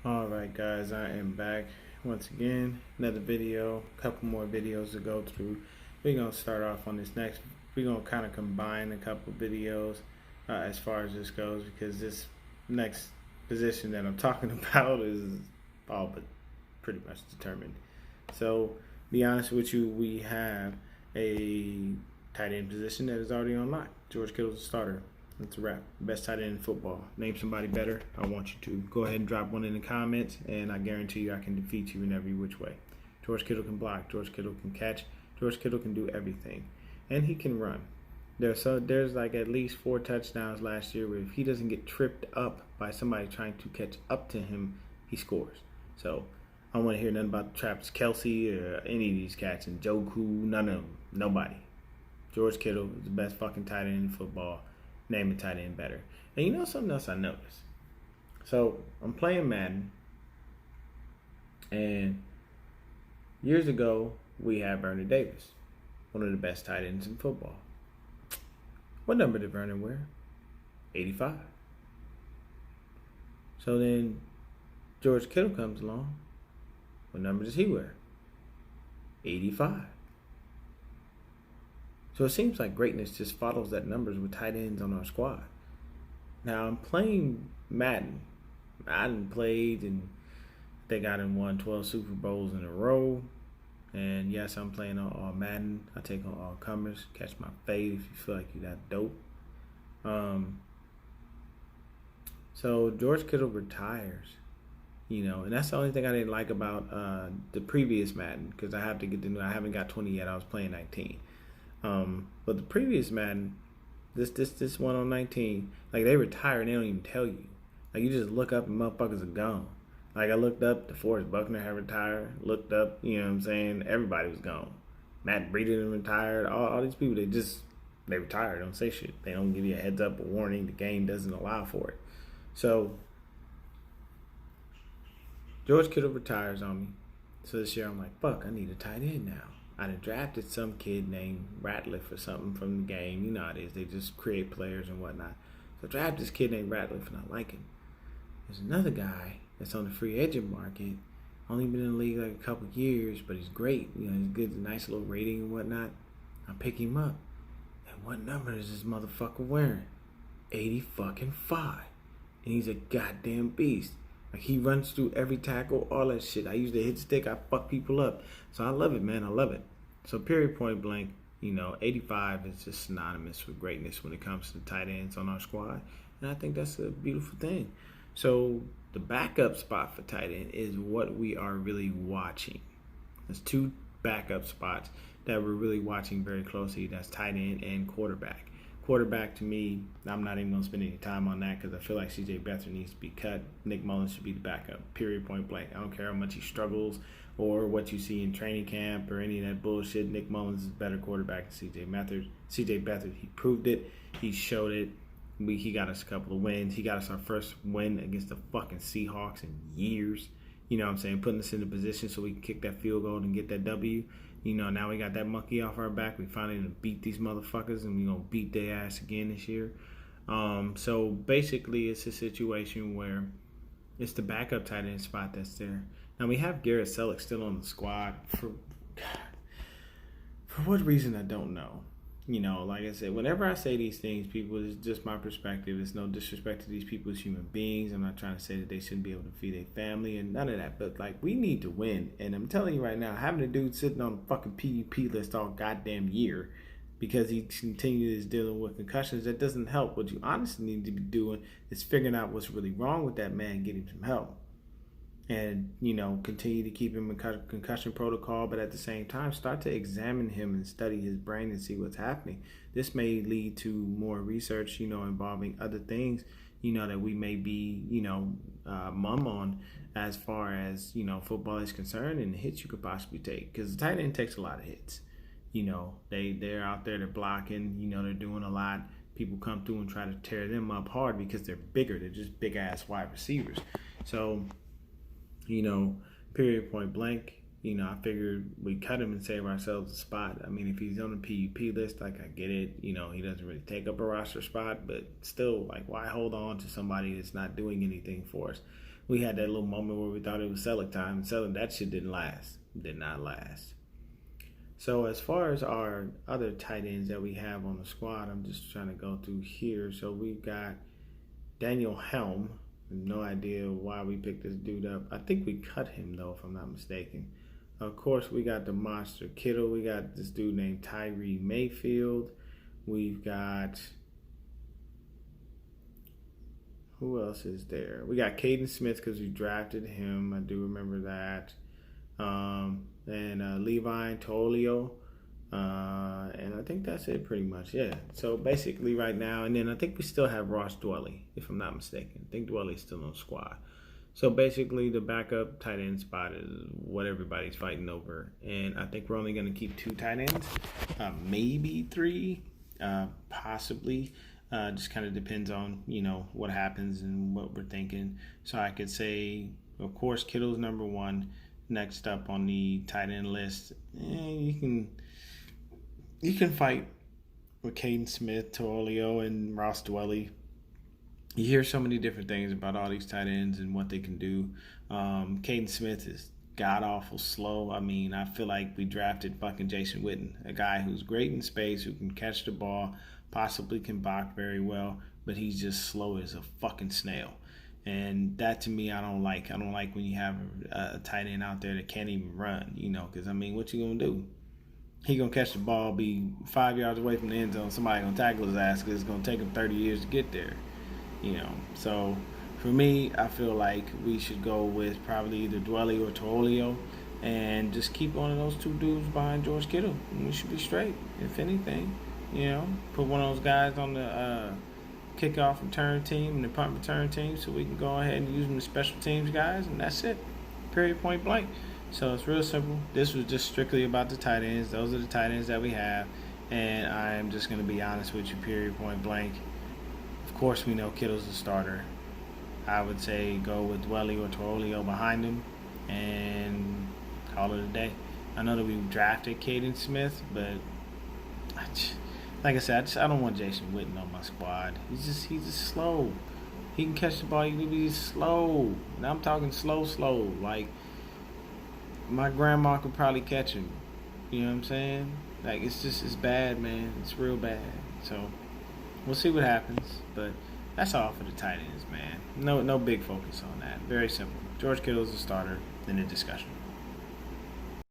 Alright guys, I am back once again. Another video, a couple more videos to go through. We're going to start off on this next. We're going to kind of combine a couple videos as far as this goes, because this next position that I'm talking about is all but pretty much determined. So, be honest with you, we have a tight end position that is already on lock. George Kittle's a starter. That's a wrap. Best tight end in football. Name somebody better. I want you to go ahead and drop one in the comments, and I guarantee you I can defeat you in every which way. George Kittle can block. George Kittle can catch. George Kittle can do everything, and he can run. There's like at least 4 touchdowns last year where if he doesn't get tripped up by somebody trying to catch up to him, he scores. So I don't want to hear nothing about Travis Kelce or any of these cats and Joku. None of them. Nobody. George Kittle is the best fucking tight end in football. Name a tight end better. And you know something else I noticed? So I'm playing Madden, and years ago we had Vernon Davis, one of the best tight ends in football. What number did Vernon wear? 85. So then George Kittle comes along. What number does he wear? 85. So it seems like greatness just follows that numbers with tight ends on our squad. Now I'm playing Madden. I done played, and I think I done won 12 Super Bowls in a row. And yes, I'm playing on all Madden. I take on all comers. Catch my fade if you feel like you that dope. So George Kittle retires, and that's the only thing I didn't like about the previous Madden, because I have to get the new. I haven't got 20 yet. I was playing 19. But the previous Madden, this one on 19, like they retire and they don't even tell you. Like you just look up and motherfuckers are gone. Like I looked up, DeForest Buckner had retired. Looked up, everybody was gone. Matt Breida retired. All these people, they retire. Don't say shit. They don't give you a heads up, a warning. The game doesn't allow for it. So George Kittle retires on me. So this year I'm like, fuck, I need a tight end now. I done drafted some kid named Ratliff or something from the game. You know how it is. They just create players and whatnot. So I drafted this kid named Ratliff, and I like him. There's another guy that's on the free agent market. Only been in the league like a couple years, but he's great. He's good, nice little rating and whatnot. I pick him up. And what number is this motherfucker wearing? 80-5. And he's a goddamn beast. Like he runs through every tackle, all that shit. I use the hit stick, I fuck people up. So I love it, man. I love it. So period, point blank, 85 is just synonymous with greatness when it comes to tight ends on our squad. And I think that's a beautiful thing. So the backup spot for tight end is what we are really watching. There's 2 backup spots that we're really watching very closely. That's tight end and quarterback. Quarterback, to me, I'm not even going to spend any time on that because I feel like C.J. Beathard needs to be cut. Nick Mullins should be the backup, period, point blank. I don't care how much he struggles or what you see in training camp or any of that bullshit. Nick Mullins is a better quarterback than C.J. Beathard. C.J. Beathard, he proved it. He showed it. He got us a couple of wins. He got us our first win against the fucking Seahawks in years. You know what I'm saying? Putting us in a position so we can kick that field goal and get that W. Now we got that monkey off our back. We finally gonna beat these motherfuckers, and we gonna beat their ass again this year. So basically, it's a situation where it's the backup tight end spot that's there. Now we have Garrett Selleck still on the squad for what reason I don't know. Like I said, whenever I say these things, people, it's just my perspective. It's no disrespect to these people as human beings. I'm not trying to say that they shouldn't be able to feed their family and none of that. But, we need to win. And I'm telling you right now, having a dude sitting on the fucking PUP list all goddamn year because he continues dealing with concussions, that doesn't help. What you honestly need to be doing is figuring out what's really wrong with that man, get him some help. And, continue to keep him in concussion protocol, but at the same time, start to examine him and study his brain and see what's happening. This may lead to more research, involving other things, that we may be, mum on as far as, football is concerned and the hits you could possibly take. Because the tight end takes a lot of hits. They're out there, they're blocking, they're doing a lot. People come through and try to tear them up hard because they're bigger. They're just big-ass wide receivers. So, period, point blank, I figured we cut him and save ourselves a spot. I mean, if he's on the PUP list, like, I get it. He doesn't really take up a roster spot, but still, like, why hold on to somebody that's not doing anything for us? We had that little moment where we thought it was selling time, and selling that shit didn't last. Did not last. So as far as our other tight ends that we have on the squad, I'm just trying to go through here. So we've got Daniel Helm. No idea why we picked this dude up. I think we cut him, though, if I'm not mistaken. Of course, we got the monster Kittle. We got this dude named Tyree Mayfield. We've got... Who else is there? We got Caden Smith because we drafted him. I do remember that. And Levi Tolio. And I think that's it pretty much. Yeah. So basically right now, and then I think we still have Ross Dwelley, if I'm not mistaken. I think Dwelley's still on the squad. So basically the backup tight end spot is what everybody's fighting over. And I think we're only going to keep 2 tight ends, maybe 3, possibly. Just kind of depends on, what happens and what we're thinking. So I could say, of course, Kittle's number 1. Next up on the tight end list, you can fight with Caden Smith, Tolio, and Ross Dwelley. You hear so many different things about all these tight ends and what they can do. Caden Smith is god-awful slow. I mean, I feel like we drafted fucking Jason Witten, a guy who's great in space, who can catch the ball, possibly can block very well, but he's just slow as a fucking snail. And that, to me, I don't like. I don't like when you have a tight end out there that can't even run, because, I mean, what you going to do? He going to catch the ball, be 5 yards away from the end zone. Somebody going to tackle his ass because it's going to take him 30 years to get there, So, for me, I feel like we should go with probably either Dwelley or Tolio and just keep one of those 2 dudes behind George Kittle. And we should be straight, if anything. Put one of those guys on the kickoff return team and the punt return team so we can go ahead and use them as special teams guys, and that's it. Period, point blank. So it's real simple. This was just strictly about the tight ends. Those are the tight ends that we have, and I am just going to be honest with you, period, point blank. Of course, we know Kittle's the starter. I would say go with Dwelley or Tolio behind him and call it a day. I know that we drafted Caden Smith, but like I said, I don't want Jason Witten on my squad. He's just slow. He can catch the ball. He can be slow. And I'm talking slow. Like, my grandma could probably catch him. You know what I'm saying? Like, it's bad, man. It's real bad. So, we'll see what happens. But that's all for the tight ends, man. No big focus on that. Very simple. George Kittle's the starter in the discussion.